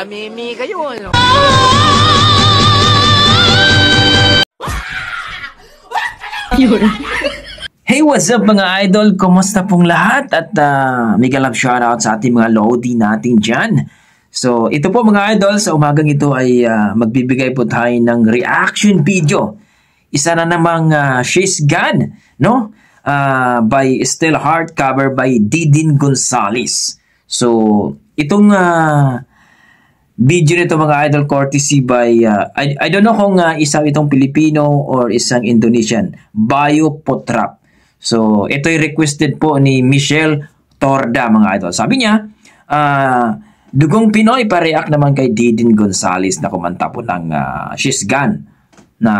Namimi kayo, ano? Hey, what's up mga idol? Kumusta pong lahat? At mega love shoutout sa ating mga Lodi natin dyan. So, ito po mga idol, sa umagang ito ay magbibigay po tayo ng reaction video. Isa na namang She's Gone, no? By Still Heart, cover by Didin Gonzalez. So, itong video nito mga idol, courtesy by, I don't know kung isang itong Pilipino or isang Indonesian, Bayo Potrap. So, ito ay requested po ni Michelle Torda mga idol. Sabi niya, dugong Pinoy pa-react naman kay Didin Gonzalez na kumanta po ng She's Gone na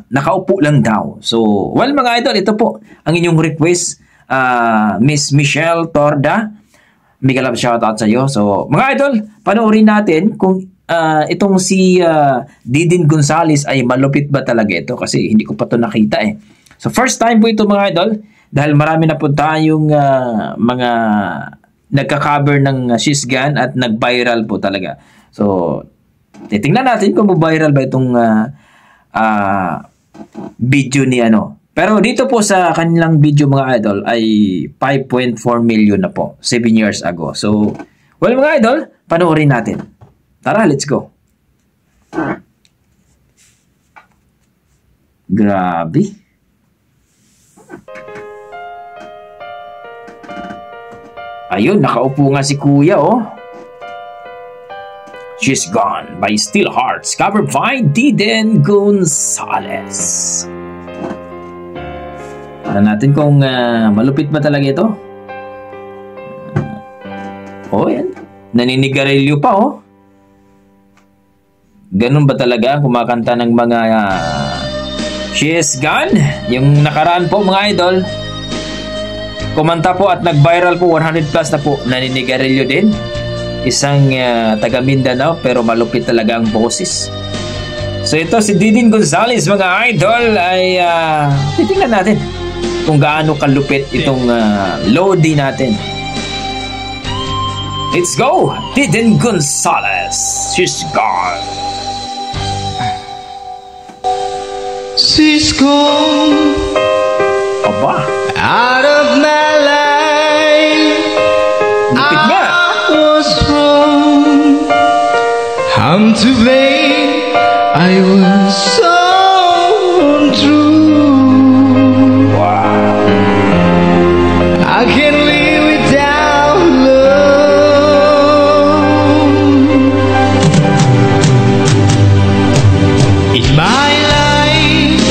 nakaupo lang daw. So, well mga idol, ito po ang inyong request, Miss Michelle Torda. Mega love shoutout sa iyo. So, mga idol, panoorin natin kung itong si Didin Gonzalez ay malupit ba talaga ito kasi hindi ko pa ito nakita eh. So, first time po ito mga idol dahil marami na po tayong mga nagka-cover ng She's Gone at nag-viral po talaga. So, titingnan natin kung viral ba itong video ni ano. Pero dito po sa kanilang video mga idol ay 5.4 million na po 7 years ago. So, well mga idol, panoorin natin. Tara, let's go. Grabe. Ayun, nakaupo nga si kuya oh. She's Gone by Still Hearts, covered by Didin Gonzalez. Tignan natin kung malupit ba talaga ito. Oh, yan. Naninigarilyo pa, oh. Ganun ba talaga kumakanta ng mga She's Gone? Yung nakaraan po, mga idol. Kumanta po at nag-viral po, 100 plus na po. Naninigarilyo din. Isang taga Mindanao, pero malupit talaga ang boses. So, ito si Didin Gonzalez, mga idol, ay titingnan natin kung gaano kalupit itong Lodi natin. Let's go! Didin Gonzalez, She's Gone. She's gone. Aba, Out of my life. lupit nga. I was wrong. I'm to blame. I was so untrue. I can't live without love. In my life,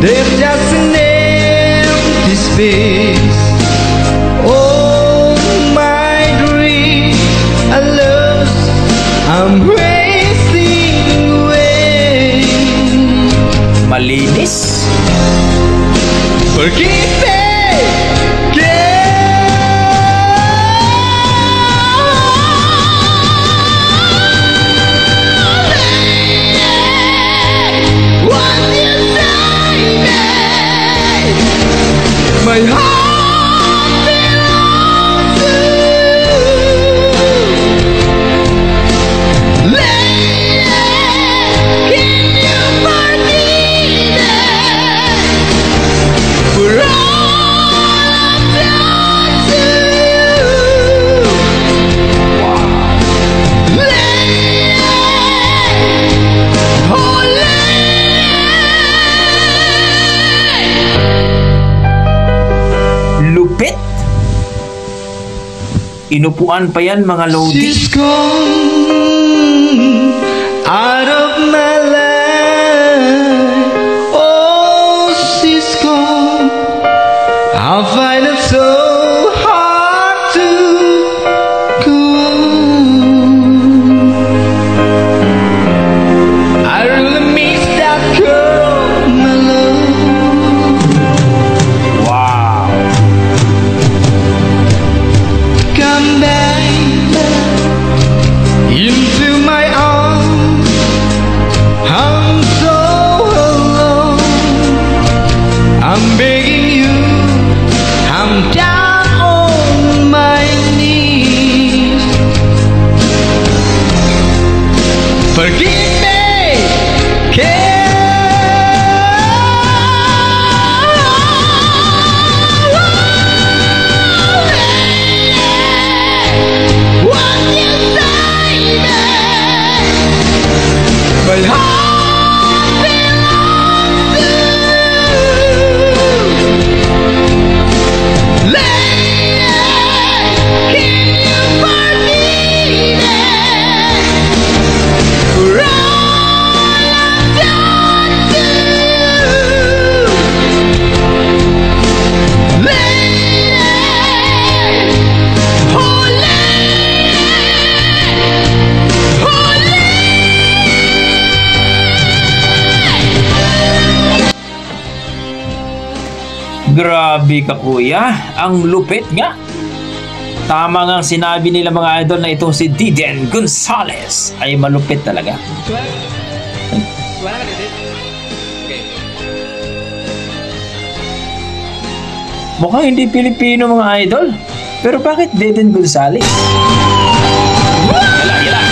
there's just an empty space. All my dreams are lost. I'm wasting away. Malinis. Forgive me. My heart belongs to you. Lady, can you forgive me for all I've done to you? Lady, oh lady. Lupit. Inupuan pa yan mga Lodi. She's gone out of my life. Oh, she's gone. I find it so hard to go on. I really miss that girl, my love. Wow. Come back. Forgive me, what you say, my heart belongs to you. Lady, can you forgive me for all I've done to you? Lady, oh lady, oh Grabe ka kuya, ang lupit nga. Tama nga ang sinabi nila mga idol na itong si Diden Gonzales ay malupit talaga. Mukhang hindi Pilipino mga idol. Pero bakit Diden Gonzales? Yala, yala.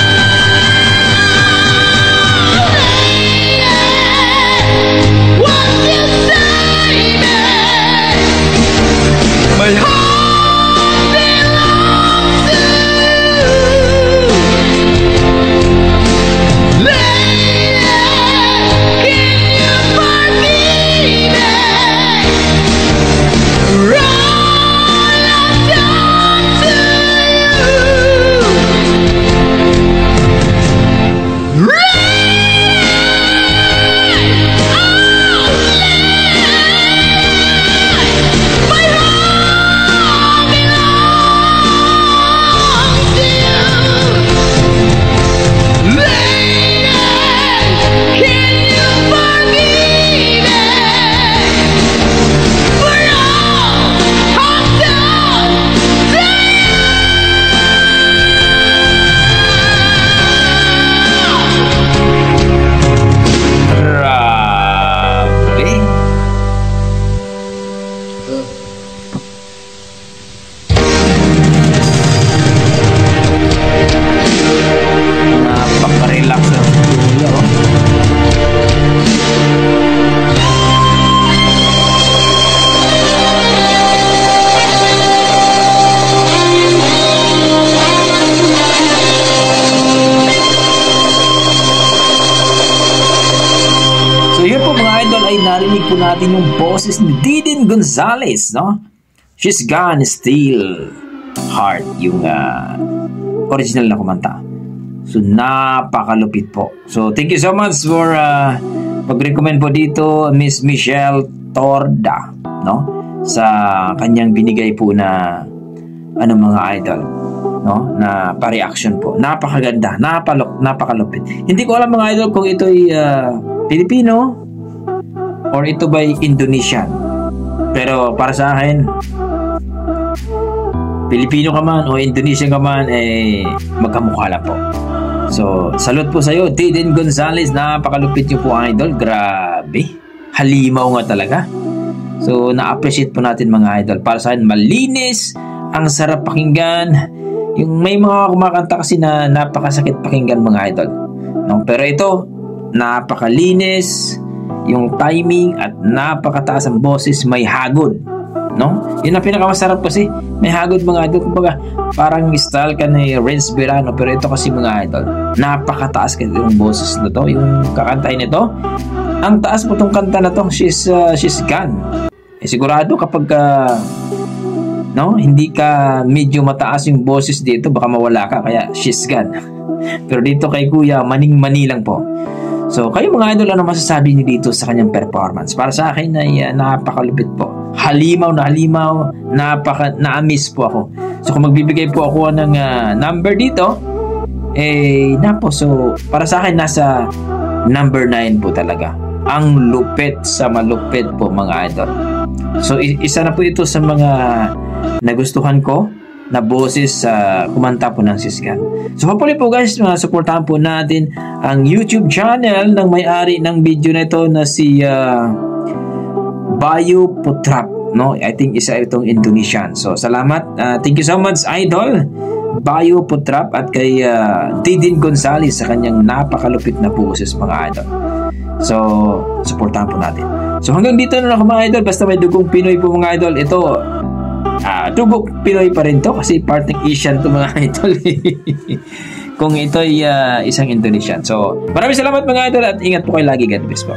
what you say, my heart belongs to you. Lady, can you forgive me for all I've done to you? Grabe. Napaka-relax ng kuya, oh. So yun po mga idol, ay narinig po natin yung boses ni Diden Gonzales, no? She's Gone Still Heart, yung original na kumanta. So napakalupit po. So thank you so much for pag-recommend po dito Miss Michelle Torda, no? Sa kanyang binigay po na mga idol, no? Na pa-reaction po. Napakaganda, napakalupit. Hindi ko alam mga idol kung ito ay Pilipino or ito ba Indonesian. Pero para sa akin, Pilipino ka man o Indonesian ka man, magkamukha lang po. So, salute po sa iyo, Diden Gonzales. Napakalupit niyo po, idol. Grabe. Halimaw nga talaga. So, na-appreciate po natin mga idol. Para sa akin, malinis, ang sarap pakinggan. Yung may mga kumakanta kasi na napakasakit pakinggan mga idol. No? Pero ito, napakalinis, yung timing at napakataas ang boses, may hagod, no? Yun ang pinakamasarap kasi, may hagod mga idol. Kumbaga, parang style ka ni Renz Berano, pero ito kasi mga idol, napakataas kasi yung boses na to, yung kakantay nito. Ang taas po tong kanta na to, she's gone. Sigurado kapag no, hindi ka medyo mataas yung boses dito, baka mawala ka, kaya she's gone. Pero dito kay Kuya, maning-mani lang po. So, kayo mga idol, ano masasabi niyo dito sa kanyang performance? Para sa akin ay napakalupit po. Halimaw, na-miss po ako. So, kung magbibigay po ako ng number dito, so, para sa akin, nasa number 9 po talaga. Ang lupit sa malupit po mga idol. So, isa na po ito sa mga nagustuhan ko na boses sa kumanta po ng Sisgan. So hopefully po guys, supportahan po natin ang YouTube channel ng may-ari ng video na ito na si Bayu Putrap, no? I think isa itong Indonesian. So salamat. Thank you so much idol. Bayo Putrap at kay Didin Gonzales sa kanyang napakalupit na boses, mga idol. So, supportahan po natin. So, hanggang dito na lang mga idol. Basta may dugong Pinoy po mga idol. Ito, dugo Pinoy pa rin to kasi part ng Asian to mga idol. Kung ito ay isang Indonesian. So, maraming salamat mga idol at ingat po kayo lagi. God bless po.